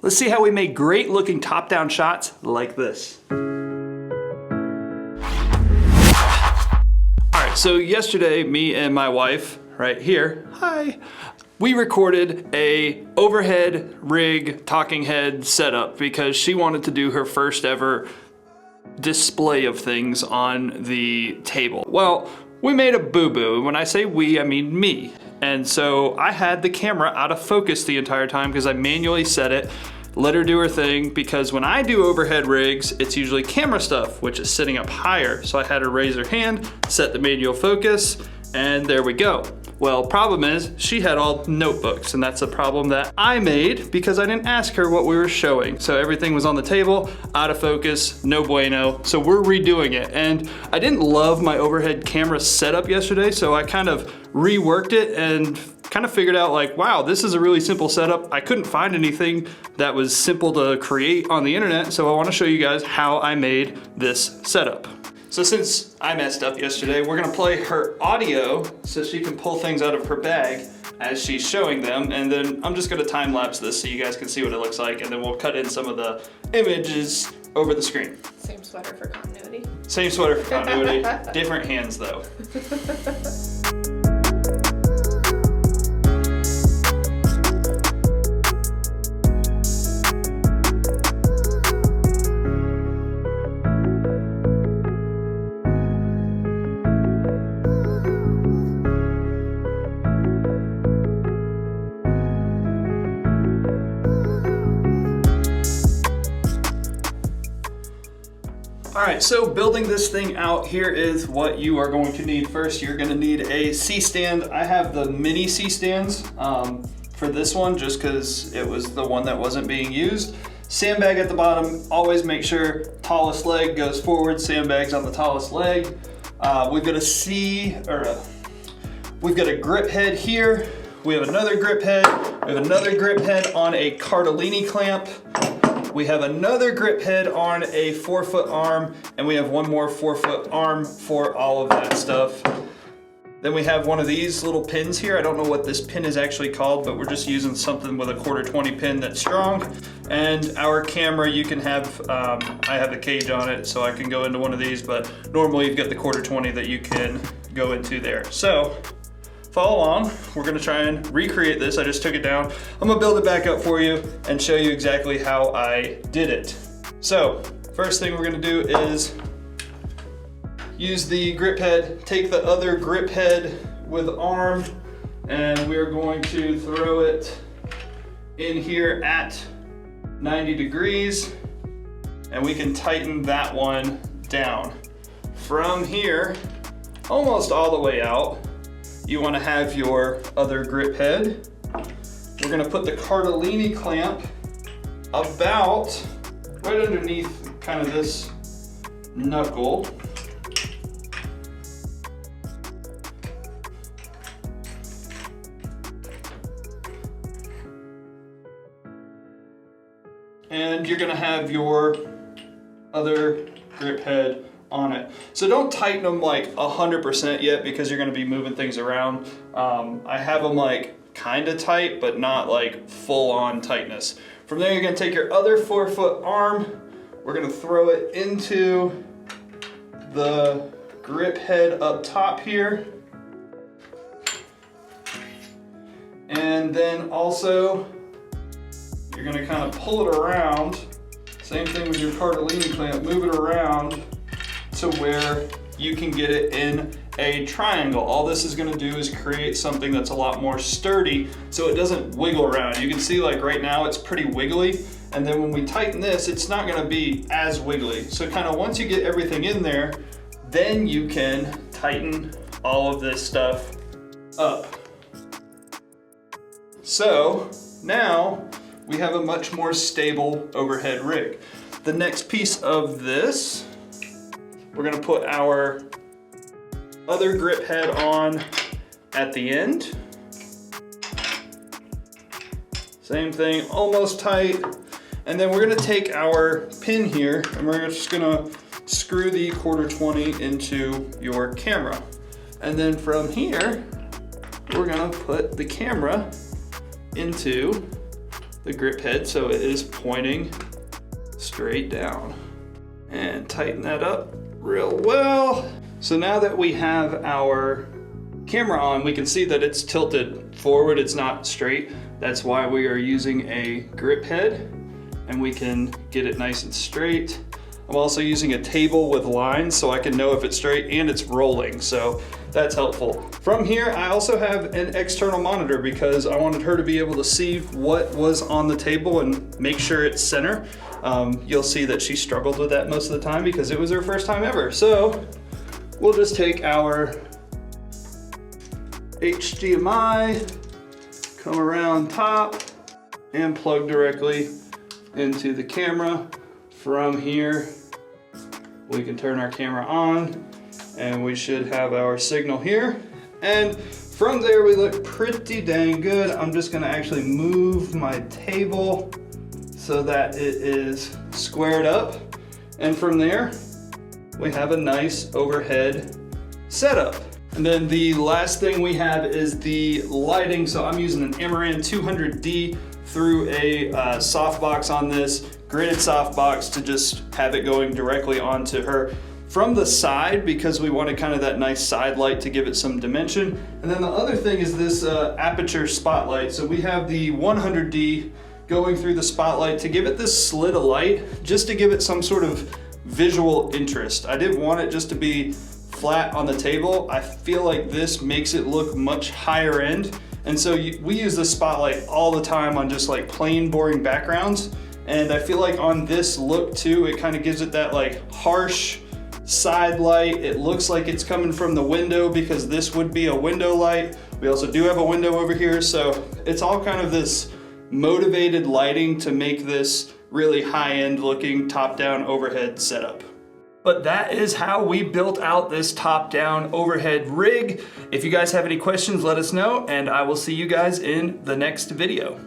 Let's see how we make great looking top-down shots like this. All right, so yesterday, me and my wife, right here, hi, we recorded a overhead rig talking head setup because she wanted to do her first ever display of things on the table. Well, we made a boo-boo. When I say we, I mean me. And so I had the camera out of focus the entire time because I manually set it, let her do her thing, because when I do overhead rigs, it's usually camera stuff, which is sitting up higher. So I had her raise her hand, set the manual focus, and there we go. Well, problem is she had all notebooks, and that's a problem that I made because I didn't ask her what we were showing. So everything was on the table, out of focus, no bueno. So we're redoing it. And I didn't love my overhead camera setup yesterday, so I kind of reworked it and kind of figured out like, wow, this is a really simple setup. I couldn't find anything that was simple to create on the internet, so I want to show you guys how I made this setup. So since I messed up yesterday, we're gonna play her audio so she can pull things out of her bag as she's showing them, and then I'm just gonna time lapse this so you guys can see what it looks like, and then we'll cut in some of the images over the screen. Same sweater for continuity. Same sweater for continuity, different hands though. All right, so building this thing out, here is what you are going to need. First, you're gonna need a C-stand. I have the mini C-stands for this one just because it was the one that wasn't being used. Sandbag at the bottom, always make sure tallest leg goes forward, sandbags on the tallest leg. We've got we've got a grip head here. We have another grip head. We have another grip head on a Cardellini clamp. We have another grip head on a 4-foot arm, and we have one more 4-foot arm for all of that stuff. Then we have one of these little pins here. I don't know what this pin is actually called, but we're just using something with a 1/4-20 pin that's strong. And our camera, you can have, I have the cage on it, so I can go into one of these, but normally you've got the 1/4-20 that you can go into there. So, follow along. We're gonna try and recreate this. I just took it down. I'm gonna build it back up for you and show you exactly how I did it. So, first thing we're gonna do is use the grip head, take the other grip head with arm, and we're going to throw it in here at 90 degrees, and we can tighten that one down. From here, almost all the way out, you want to have your other grip head. We're going to put the Cardellini clamp about right underneath kind of this knuckle. And you're going to have your other grip head on it. So don't tighten them like 100% yet because you're going to be moving things around. I have them like kind of tight, but not like full on tightness. From there, you're going to take your other 4-foot arm. We're going to throw it into the grip head up top here. And then also, you're going to kind of pull it around. Same thing with your Cardellini clamp, move it around to where you can get it in a triangle. All this is gonna do is create something that's a lot more sturdy so it doesn't wiggle around. You can see like right now it's pretty wiggly, and then when we tighten this, it's not gonna be as wiggly. So kind of once you get everything in there, then you can tighten all of this stuff up. So now we have a much more stable overhead rig. The next piece of this, we're gonna put our other grip head on at the end. Same thing, almost tight. And then we're gonna take our pin here and we're just gonna screw the 1/4-20 into your camera. And then from here, we're gonna put the camera into the grip head so it is pointing straight down. And tighten that up real well. So now that we have our camera on, we can see that it's tilted forward, it's not straight. That's why we are using a grip head, and we can get it nice and straight. I'm also using a table with lines so I can know if it's straight and it's rolling, so that's helpful. From here, I also have an external monitor because I wanted her to be able to see what was on the table and make sure it's center. You'll see that she struggled with that most of the time because it was her first time ever. So we'll just take our HDMI, come around top, and plug directly into the camera. From here, we can turn our camera on and we should have our signal here. And from there, we look pretty dang good. I'm just gonna actually move my table so that it is squared up. And from there, we have a nice overhead setup. And then the last thing we have is the lighting. So I'm using an Amaran 200D through a softbox on this, gridded softbox, to just have it going directly onto her from the side because we wanted kind of that nice side light to give it some dimension. And then the other thing is this aperture spotlight. So we have the 100D going through the spotlight to give it this slit of light, just to give it some sort of visual interest. I didn't want it just to be flat on the table. I feel like this makes it look much higher end. And so we use this spotlight all the time on just like plain boring backgrounds. And I feel like on this look too, it kind of gives it that like harsh side light. It looks like it's coming from the window because this would be a window light. We also do have a window over here. So it's all kind of this motivated lighting to make this really high-end looking top-down overhead setup. But that is how we built out this top-down overhead rig. If you guys have any questions, let us know, and I will see you guys in the next video.